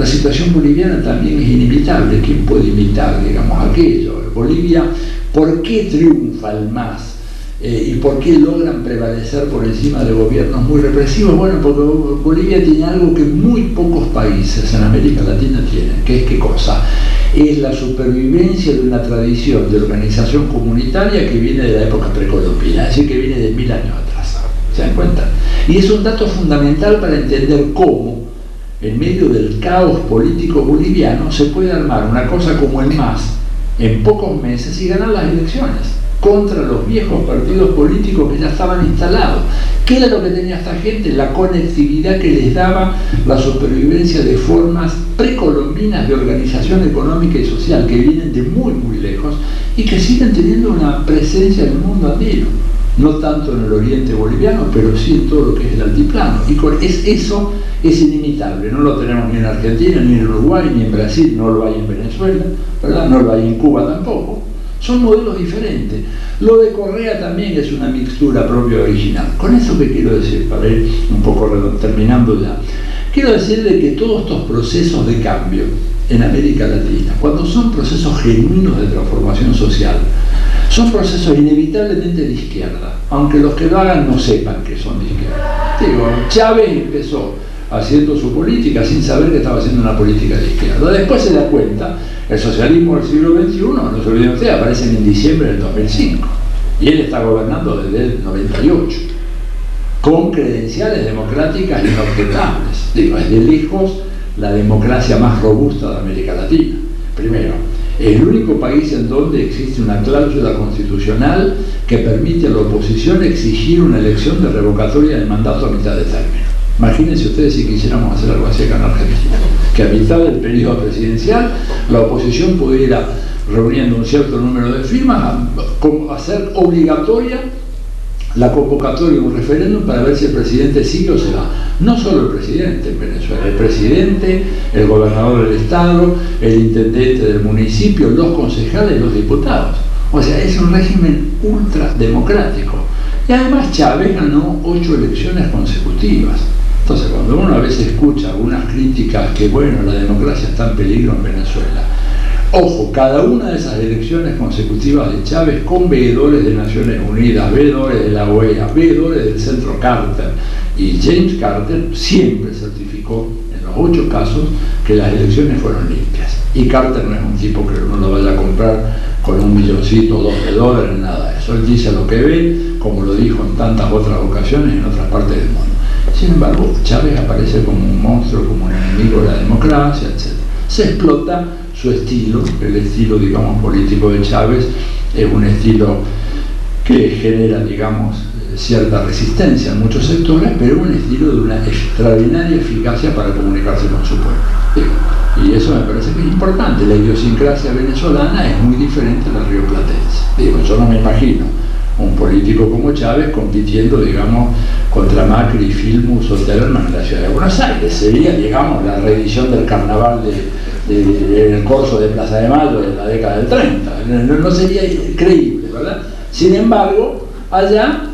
La situación boliviana también es inimitable. ¿Quién puede imitar, digamos, aquello? Bolivia, ¿por qué triunfa el MAS? ¿Y por qué logran prevalecer por encima de gobiernos muy represivos? Bueno, porque Bolivia tiene algo que muy pocos países en América Latina tienen, que es ¿qué cosa? Es la supervivencia de una tradición de organización comunitaria que viene de la época precolombina, es decir, que viene de 1000 años atrás. ¿Se dan cuenta? Y es un dato fundamental para entender cómo, en medio del caos político boliviano, se puede armar una cosa como el MAS en pocos meses y ganar las elecciones contra los viejos partidos políticos que ya estaban instalados. ¿Qué era lo que tenía esta gente? La conectividad que les daba la supervivencia de formas precolombinas de organización económica y social que vienen de muy, muy lejos y que siguen teniendo una presencia en el mundo andino. No tanto en el oriente boliviano, pero sí en todo lo que es el altiplano. Y eso es inimitable. No lo tenemos ni en Argentina, ni en Uruguay, ni en Brasil, no lo hay en Venezuela, ¿verdad? No lo hay en Cuba tampoco. Son modelos diferentes. Lo de Correa también es una mixtura propia original. Con eso que quiero decir, para ir un poco terminando ya, quiero decir de que todos estos procesos de cambio en América Latina, cuando son procesos genuinos de transformación social, son procesos inevitablemente de izquierda, aunque los que lo hagan no sepan que son de izquierda. Digo, Chávez empezó haciendo su política sin saber que estaba haciendo una política de izquierda. Después se da cuenta, el socialismo del siglo XXI, no se olviden ustedes, aparece en diciembre del 2005. Y él está gobernando desde el 98, con credenciales democráticas inobjetables. Digo, es de lejos la democracia más robusta de América Latina. Primero, es el único país en donde existe una cláusula constitucional que permite a la oposición exigir una elección de revocatoria del mandato a mitad de término. Imagínense ustedes si quisiéramos hacer algo así acá en Argentina, que a mitad del periodo presidencial la oposición pudiera, reuniendo un cierto número de firmas, hacer obligatoria la convocatoria de un referéndum para ver si el presidente sigue o se va. No solo el presidente en Venezuela, el presidente, el gobernador del estado, el intendente del municipio, los concejales, los diputados. O sea, es un régimen ultrademocrático. Y además Chávez ganó 8 elecciones consecutivas. Entonces, cuando uno a veces escucha algunas críticas que, bueno, la democracia está en peligro en Venezuela, ojo, cada una de esas elecciones consecutivas de Chávez con veedores de Naciones Unidas, veedores de la OEA, veedores del Centro Carter y James Carter, siempre certificó en los 8 casos que las elecciones fueron limpias. Y Carter no es un tipo que uno lo vaya a comprar con $1 milloncito o $2, nada de eso. Él dice lo que ve, como lo dijo en tantas otras ocasiones en otras partes del mundo. Sin embargo, Chávez aparece como un monstruo, como un enemigo de la democracia, etc. Se explota su estilo, el estilo, digamos, político de Chávez es un estilo que genera, digamos, cierta resistencia en muchos sectores, pero un estilo de una extraordinaria eficacia para comunicarse con su pueblo. Y eso me parece que es importante. La idiosincrasia venezolana es muy diferente a la rioplatense. Yo no me imagino un político como Chávez compitiendo, digamos, contra Macri, Filmus o Tellerman en la ciudad de Buenos Aires. Sería, digamos, la reedición del carnaval en el corso de Plaza de Mayo de la década del 30. No sería creíble, ¿verdad? Sin embargo, allá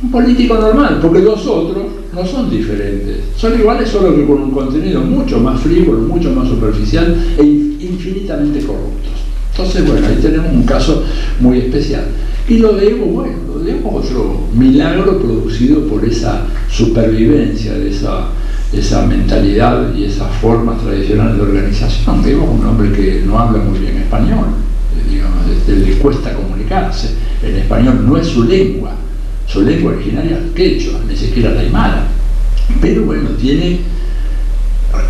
un político normal, porque los otros no son diferentes, son iguales, solo que con un contenido mucho más frívolo, mucho más superficial e infinitamente corruptos. Entonces, bueno, ahí tenemos un caso muy especial. Y lo de Evo, bueno, lo de Evo es otro milagro producido por esa supervivencia de esa mentalidad y esas formas tradicionales de organización. Evo es un hombre que no habla muy bien español, digamos, le cuesta comunicarse, el español no es su lengua originaria es el quechua, ni siquiera la aymara, pero bueno,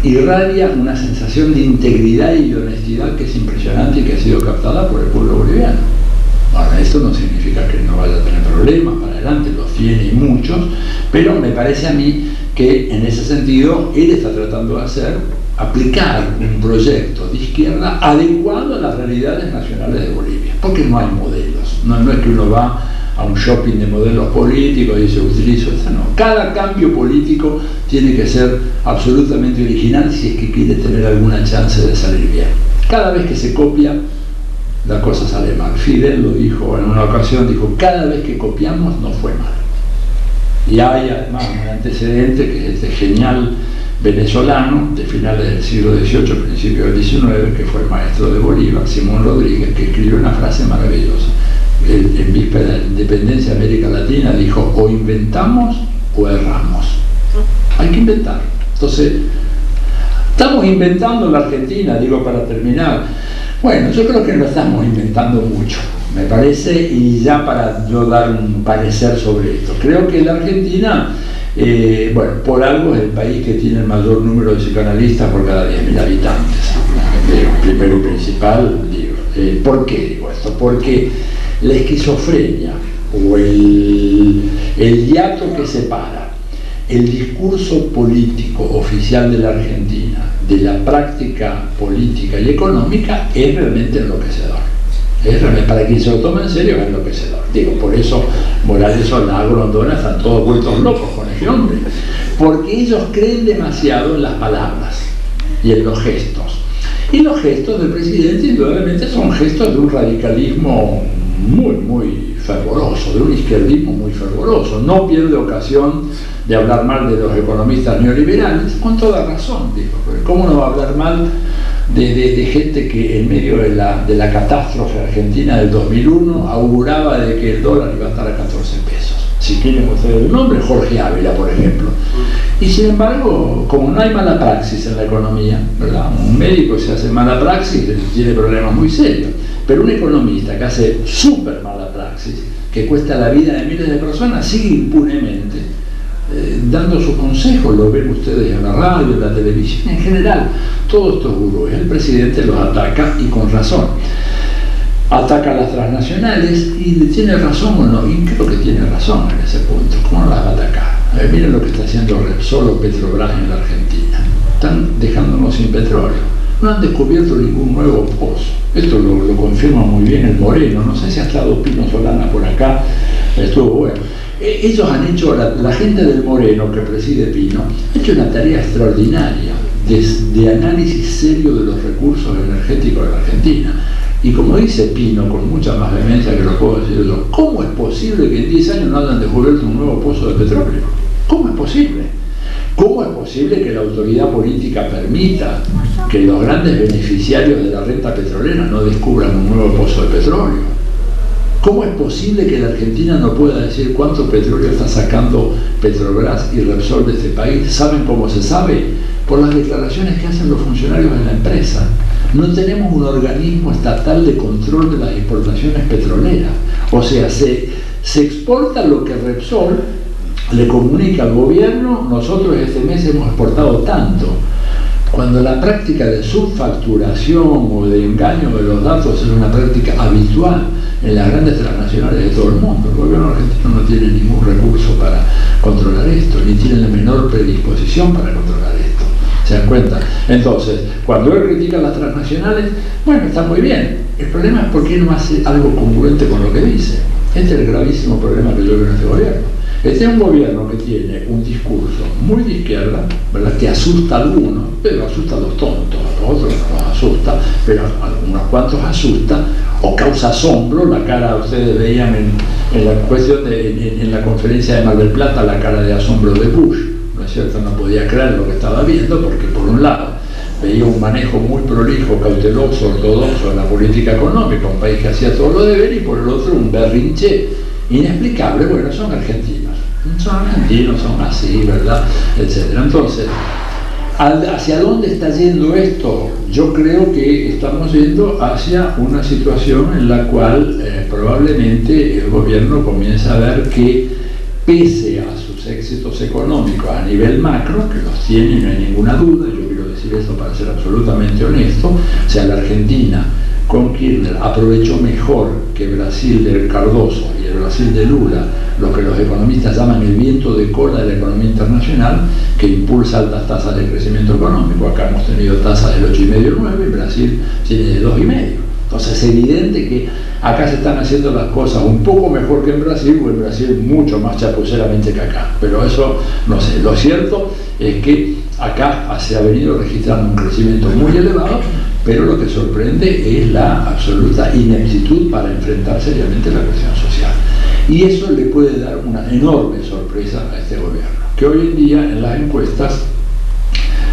irradia una sensación de integridad y de honestidad que es impresionante y que ha sido captada por el pueblo boliviano. Ahora, esto no significa que no vaya a tener problemas para adelante, los tiene y muchos, pero me parece a mí que en ese sentido él está tratando de aplicar un proyecto de izquierda adecuado a las realidades nacionales de Bolivia, porque no hay modelos, no es que uno va a un shopping de modelos políticos y dice utilizo esta, no. Cada cambio político tiene que ser absolutamente original si es que quiere tener alguna chance de salir bien. Cada vez que se copia, la cosa sale mal. Fidel lo dijo en una ocasión, dijo, cada vez que copiamos nos fue mal. Y hay además un antecedente que es este genial venezolano de finales del siglo XVIII, principios del XIX, que fue el maestro de Bolívar, Simón Rodríguez, que escribió una frase maravillosa. Él, en víspera de la independencia de América Latina, dijo: o inventamos o erramos. Hay que inventar. Entonces, estamos inventando la Argentina, digo para terminar. Bueno, yo creo que no estamos inventando mucho, me parece, y ya para yo dar un parecer sobre esto. Creo que la Argentina, bueno, por algo es el país que tiene el mayor número de psicoanalistas por cada 10.000 habitantes. Primero y principal, digo. ¿Por qué digo esto? Porque la esquizofrenia o el hiato que separa el discurso político oficial de la Argentina de la práctica política y económica es realmente enloquecedor. Para quien se lo toma en serio es enloquecedor. Digo, por eso Morales, Solá, Grondona están todos vueltos locos con ese hombre, porque ellos creen demasiado en las palabras y en los gestos. Y los gestos del presidente indudablemente son gestos de un radicalismo muy, muy fervoroso, de un izquierdismo muy fervoroso. No pierde ocasión de hablar mal de los economistas neoliberales, con toda razón, digo, porque ¿cómo no va a hablar mal de gente que en medio de la catástrofe argentina del 2001 auguraba de que el dólar iba a estar a 14 pesos? Si quieren ustedes el nombre, Jorge Ávila, por ejemplo. Y sin embargo, como no hay mala praxis en la economía, ¿verdad? Un médico se hace mala praxis tiene problemas muy serios, pero un economista que hace súper mala praxis, que cuesta la vida de miles de personas, sigue impunemente dando sus consejos. Lo ven ustedes en la radio, en la televisión, en general, todos estos gurús. El presidente los ataca, y con razón. Ataca a las transnacionales, y tiene razón o no, y creo que tiene razón en ese punto. ¿Cómo no las va a atacar? Miren lo que está haciendo Repsol o Petrobras en la Argentina. Están dejándonos sin petróleo. No han descubierto ningún nuevo pozo. Esto lo confirma muy bien el Moreno. No sé si ha estado Pino Solana por acá, estuvo bueno. Ellos han hecho, la gente del Moreno, que preside Pino, ha hecho una tarea extraordinaria de análisis serio de los recursos energéticos de la Argentina. Y como dice Pino, con mucha más vehemencia que lo puedo decir yo, ¿cómo es posible que en 10 años no hayan descubierto un nuevo pozo de petróleo? ¿Cómo es posible? ¿Cómo es posible que la autoridad política permita que los grandes beneficiarios de la renta petrolera no descubran un nuevo pozo de petróleo? ¿Cómo es posible que la Argentina no pueda decir cuánto petróleo está sacando Petrobras y Repsol de este país? ¿Saben cómo se sabe? Por las declaraciones que hacen los funcionarios de la empresa. No tenemos un organismo estatal de control de las exportaciones petroleras. O sea, se exporta lo que Repsol le comunica al gobierno: nosotros este mes hemos exportado tanto. Cuando la práctica de subfacturación o de engaño de los datos es una práctica habitual en las grandes transnacionales de todo el mundo, el gobierno argentino no tiene ningún recurso para controlar esto, ni tiene la menor predisposición para controlar esto. ¿Se dan cuenta? Entonces, cuando él critica a las transnacionales, bueno, está muy bien. El problema es por qué no hace algo congruente con lo que dice. Este es el gravísimo problema que yo veo en este gobierno. Este es un gobierno que tiene un discurso muy de izquierda, ¿verdad?, que asusta a algunos, pero asusta a los tontos, a los otros no los asusta, pero a algunos cuantos asusta o causa asombro. La cara, ustedes veían en la cuestión en la conferencia de Mar del Plata, la cara de asombro de Bush, ¿no es cierto? No podía creer lo que estaba viendo, porque por un lado veía un manejo muy prolijo, cauteloso, ortodoxo de la política económica, un país que hacía todo lo deber, y por el otro un berrinche inexplicable. Bueno, son argentinos, son así, ¿verdad?, etcétera. Entonces, ¿hacia dónde está yendo esto? Yo creo que estamos yendo hacia una situación en la cual probablemente el gobierno comienza a ver que, pese a sus éxitos económicos a nivel macro, que los tiene, no hay ninguna duda, yo quiero decir esto para ser absolutamente honesto, o sea, la Argentina con Kirchner aprovechó mejor que Brasil de Cardoso y el Brasil de Lula lo que los economistas llaman el viento de cola de la economía internacional, que impulsa altas tasas de crecimiento económico. Acá hemos tenido tasas del 8,5 al 9, y Brasil tiene de 2,5. Entonces es evidente que acá se están haciendo las cosas un poco mejor que en Brasil, o en Brasil mucho más chapuceramente que acá. Pero eso, no sé, lo cierto es que acá se ha venido registrando un crecimiento muy elevado, pero lo que sorprende es la absoluta ineptitud para enfrentar seriamente la cuestión social. Y eso le puede dar una enorme sorpresa a este gobierno, que hoy en día en las encuestas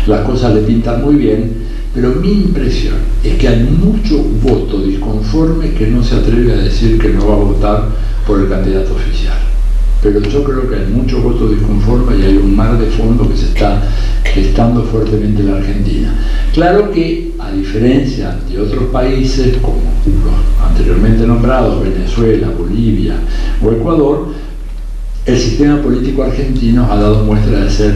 las cosas le pintan muy bien, pero mi impresión es que hay mucho voto disconforme que no se atreve a decir que no va a votar por el candidato oficial. Pero yo creo que hay mucho voto disconforme y hay un mar de fondo que se está gestando fuertemente en la Argentina. Claro que, a diferencia de otros países como los anteriormente nombrados, Venezuela, Bolivia o Ecuador, el sistema político argentino ha dado muestra de ser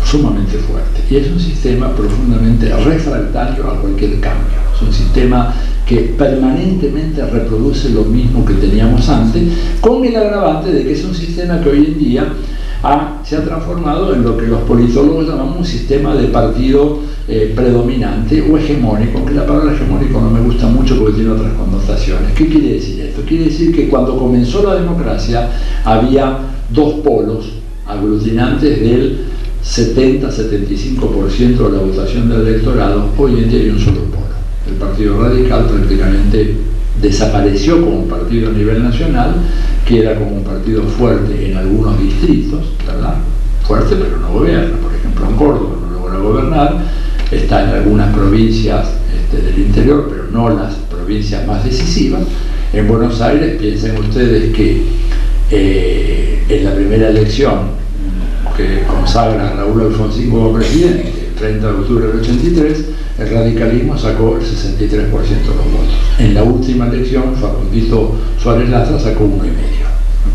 sumamente fuerte y es un sistema profundamente refractario a cualquier cambio. Es un sistema que permanentemente reproduce lo mismo que teníamos antes, con el agravante de que es un sistema que hoy en día se ha transformado en lo que los politólogos llamamos un sistema de partido predominante o hegemónico, aunque la palabra hegemónico no me gusta mucho porque tiene otras connotaciones. ¿Qué quiere decir esto? Quiere decir que cuando comenzó la democracia había dos polos aglutinantes del 70-75% de la votación del electorado. Hoy en día hay un solo polo. El Partido Radical prácticamente desapareció como un partido a nivel nacional, que era como un partido fuerte en algunos distritos, ¿verdad? Fuerte, pero no gobierna. Por ejemplo, en Córdoba no logra gobernar, está en algunas provincias del interior, pero no las provincias más decisivas. En Buenos Aires, piensen ustedes que en la primera elección que consagra a Raúl Alfonsín como presidente, el 30 de octubre del 83, el radicalismo sacó el 63% de los votos. En la última elección, Facundito Suárez Lastra sacó 1,5%.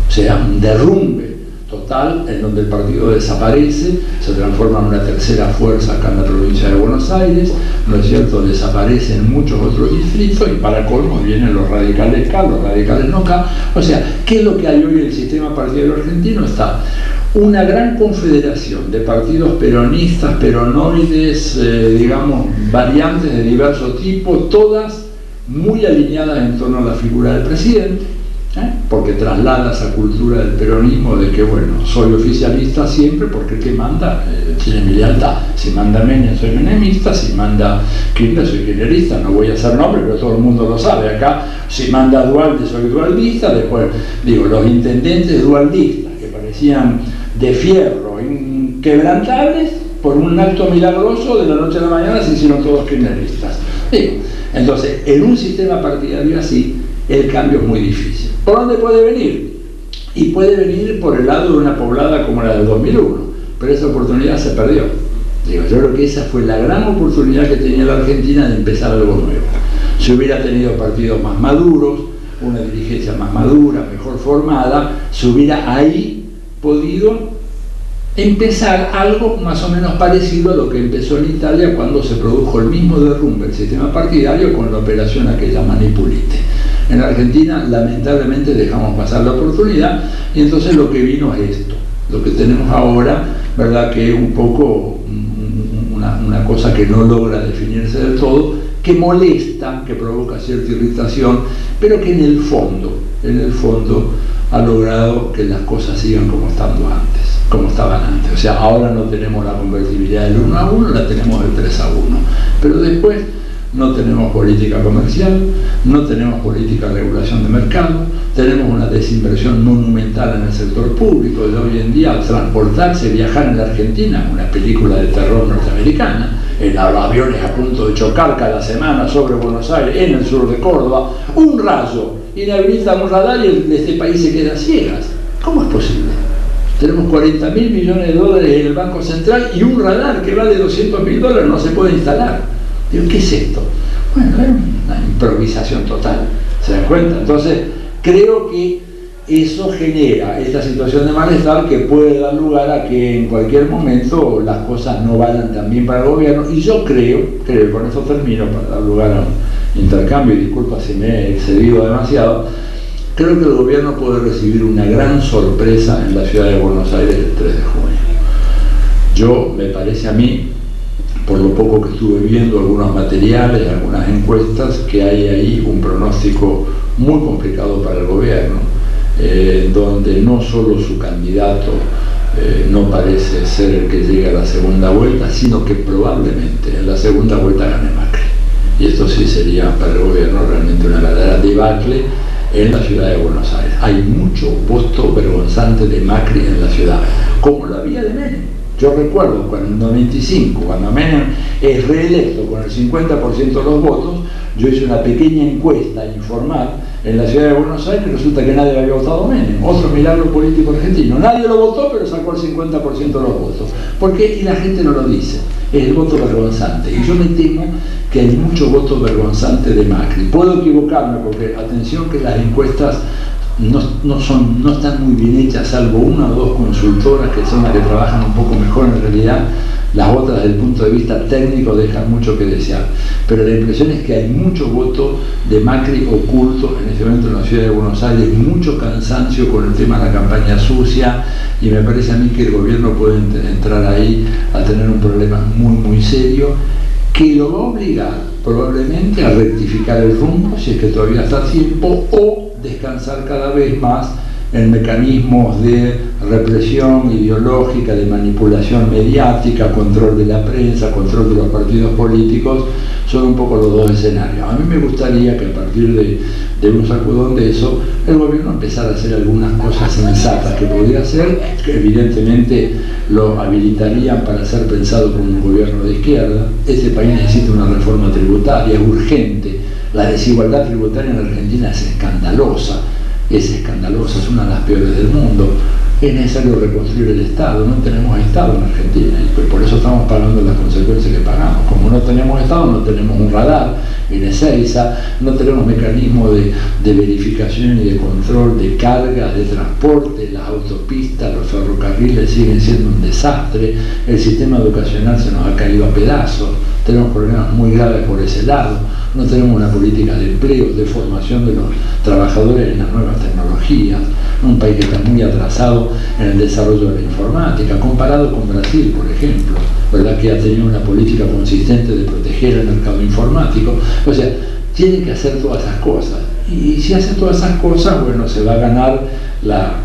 O sea, un derrumbe total en donde el partido desaparece, se transforma en una tercera fuerza acá en la provincia de Buenos Aires, ¿no es cierto? Desaparece en muchos otros distritos y para colmo vienen los radicales acá, los radicales no acá. O sea, ¿qué es lo que hay hoy en el sistema partidario argentino? Está una gran confederación de partidos peronistas, peronoides, digamos, variantes de diverso tipo, todas muy alineadas en torno a la figura del presidente, porque traslada esa cultura del peronismo de que, bueno, soy oficialista siempre porque el que manda tiene mi lealtad. Si manda Menem, soy menemista; si manda Kirchner, soy kirchnerista. No voy a hacer nombre, pero todo el mundo lo sabe acá. Si manda Dualde, soy dualdista. Después, digo, los intendentes dualdistas que parecían de fierro, inquebrantables, por un acto milagroso de la noche a la mañana se hicieron todos kirchneristas. Digo, entonces, en un sistema partidario así, el cambio es muy difícil. ¿Por dónde puede venir? Y puede venir por el lado de una poblada como la del 2001, pero esa oportunidad se perdió. Digo, yo creo que esa fue la gran oportunidad que tenía la Argentina de empezar algo nuevo. Si hubiera tenido partidos más maduros, una dirigencia más madura, mejor formada, se hubiera ahí podido empezar algo más o menos parecido a lo que empezó en Italia cuando se produjo el mismo derrumbe del sistema partidario con la operación aquella Manipulite. En Argentina, lamentablemente, dejamos pasar la oportunidad y entonces lo que vino es esto, lo que tenemos ahora, ¿verdad? Que es un poco una cosa que no logra definirse del todo, que molesta, que provoca cierta irritación, pero que en el fondo ha logrado que las cosas sigan como estaban antes. O sea, ahora no tenemos la convertibilidad del 1-1, la tenemos del 3-1. Pero después no tenemos política comercial, no tenemos política de regulación de mercado, tenemos una desinversión monumental en el sector público de hoy en día. Al transportarse, viajar en la Argentina, una película de terror norteamericana, en los aviones a punto de chocar cada semana sobre Buenos Aires, en el sur de Córdoba, un rayo inhabilita un radar y este país se queda ciegas. ¿Cómo es posible? Tenemos 40.000 millones de dólares en el Banco Central y un radar que vale $200.000 no se puede instalar. Digo, ¿qué es esto? Bueno, es una improvisación total, ¿se dan cuenta? Entonces, creo que eso genera esta situación de malestar que puede dar lugar a que en cualquier momento las cosas no vayan tan bien para el gobierno. Y yo creo, con esto termino para dar lugar a un intercambio, y disculpa si me he excedido demasiado, creo que el gobierno puede recibir una gran sorpresa en la ciudad de Buenos Aires el 3 de junio. Yo, me parece a mí, por lo poco que estuve viendo algunos materiales, algunas encuestas, que hay ahí un pronóstico muy complicado para el gobierno, donde no solo su candidato no parece ser el que llegue a la segunda vuelta, sino que probablemente en la segunda vuelta gane Macri. Y esto sí sería para el gobierno realmente una verdadera debacle en la ciudad de Buenos Aires. Hay mucho voto vergonzante de Macri en la ciudad, como lo había de Menem. Yo recuerdo cuando en el 95, cuando Menem es reelecto con el 50% de los votos, yo hice una pequeña encuesta informal en la ciudad de Buenos Aires y resulta que nadie había votado Menem. Otro milagro político argentino. Nadie lo votó, pero sacó el 50% de los votos. ¿Por qué? Y la gente no lo dice. Es el voto vergonzante. Y yo me temo que hay mucho voto vergonzante de Macri. Puedo equivocarme porque, atención, que las encuestas no están muy bien hechas, salvo una o dos consultoras que son las que trabajan un poco mejor en realidad. Las otras, desde el punto de vista técnico, dejan mucho que desear. Pero la impresión es que hay mucho voto de Macri oculto en este momento en la ciudad de Buenos Aires, mucho cansancio con el tema de la campaña sucia, y me parece a mí que el gobierno puede entrar ahí a tener un problema muy, muy serio, que lo va a obligar probablemente a rectificar el rumbo, si es que todavía está a tiempo, o descansar cada vez más en mecanismos de represión ideológica, de manipulación mediática, control de la prensa, control de los partidos políticos. Son un poco los dos escenarios. A mí me gustaría que a partir de un sacudón de eso, el gobierno empezara a hacer algunas cosas sensatas que podría hacer, que evidentemente lo habilitarían para ser pensado como un gobierno de izquierda. Este país necesita una reforma tributaria urgente. La desigualdad tributaria en Argentina es escandalosa, es una de las peores del mundo. Es necesario reconstruir el Estado. No tenemos Estado en Argentina y por eso estamos pagando las consecuencias que pagamos. Como no tenemos Estado, no tenemos un radar en Ezeiza, no tenemos mecanismo de verificación y de control de cargas, de transporte, las autopistas, los ferrocarriles siguen siendo un desastre, el sistema educacional se nos ha caído a pedazos, tenemos problemas muy graves por ese lado, no tenemos una política de empleo, de formación de los trabajadores en las nuevas tecnologías, un país que está muy atrasado en el desarrollo de la informática, comparado con Brasil, por ejemplo, ¿verdad?, que ha tenido una política consistente de proteger el mercado informático. O sea, tiene que hacer todas esas cosas. Y si hace todas esas cosas, bueno, se va a ganar la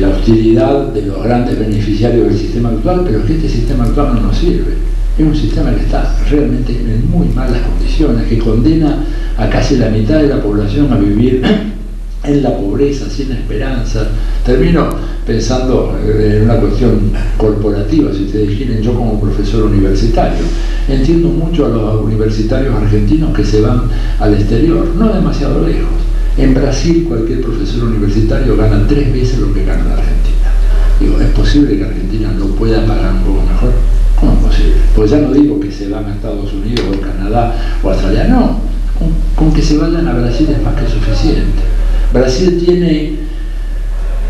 hostilidad de los grandes beneficiarios del sistema actual, pero es que este sistema actual no nos sirve. Es un sistema que está realmente en muy malas condiciones, que condena a casi la mitad de la población a vivir en la pobreza, sin esperanza. Termino pensando en una cuestión corporativa, si ustedes quieren. Yo como profesor universitario entiendo mucho a los universitarios argentinos que se van al exterior, no demasiado lejos. En Brasil cualquier profesor universitario gana 3 veces lo que gana en Argentina. Digo, ¿es posible que Argentina no pueda pagar un poco mejor? ¿Cómo es posible? Pues ya no digo que se van a Estados Unidos o Canadá o Australia, no. Con que se vayan a Brasil es más que suficiente. Brasil tiene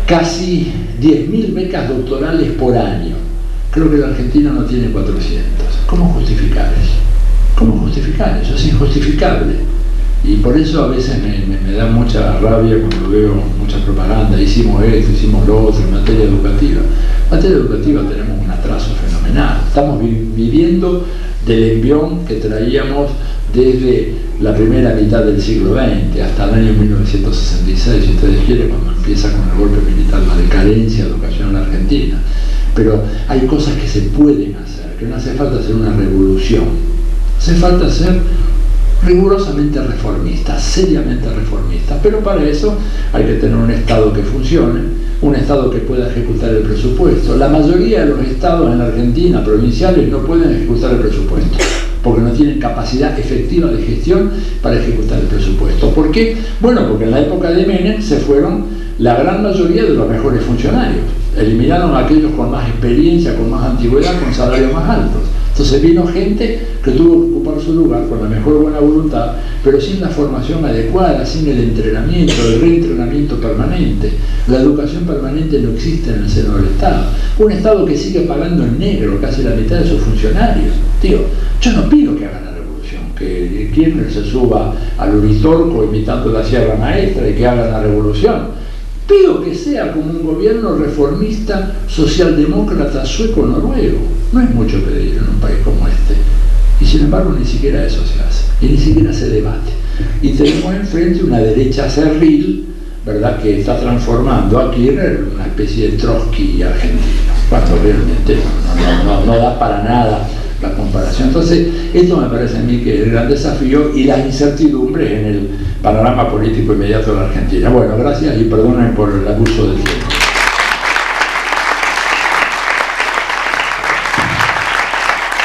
casi 10.000 becas doctorales por año. Creo que la Argentina no tiene 400. ¿Cómo justificar eso? ¿Cómo justificar eso? Es injustificable. Y por eso a veces me da mucha rabia cuando veo mucha propaganda. Hicimos esto, hicimos lo otro en materia educativa. En materia educativa tenemos un atraso fenomenal. Estamos viviendo del envión que traíamos desde la primera mitad del siglo XX hasta el año 1966, si ustedes quieren, cuando empieza con el golpe militar, la decadencia de la educación en Argentina. Pero hay cosas que se pueden hacer, que no hace falta hacer una revolución, hace falta ser rigurosamente reformista, seriamente reformista, pero para eso hay que tener un Estado que funcione, un Estado que pueda ejecutar el presupuesto. La mayoría de los estados en la Argentina, provinciales, no pueden ejecutar el presupuesto, porque no tienen capacidad efectiva de gestión para ejecutar el presupuesto. ¿Por qué? Bueno, porque en la época de Menem se fueron la gran mayoría de los mejores funcionarios, eliminaron a aquellos con más experiencia, con más antigüedad, con salarios más altos. Entonces vino gente que tuvo que ocupar su lugar con la mejor buena voluntad, pero sin la formación adecuada, sin el entrenamiento, el reentrenamiento permanente. La educación permanente no existe en el seno del Estado. Un Estado que sigue pagando en negro casi la mitad de sus funcionarios. Tío, yo no pido que hagan la revolución, que Kirchner se suba al Uritorco imitando la Sierra Maestra y que hagan la revolución. Pido que sea como un gobierno reformista, socialdemócrata, sueco-noruego. No es mucho pedir en un país como este. Y sin embargo ni siquiera eso se hace. Y ni siquiera se debate. Y tenemos enfrente una derecha cerril, ¿verdad?, que está transformando a Kirchner en una especie de Trotsky argentino, cuando realmente no da para nada la comparación. Entonces, esto me parece a mí que es el gran desafío y las incertidumbres en el panorama político inmediato de la Argentina. Bueno, gracias y perdonen por el abuso del tiempo.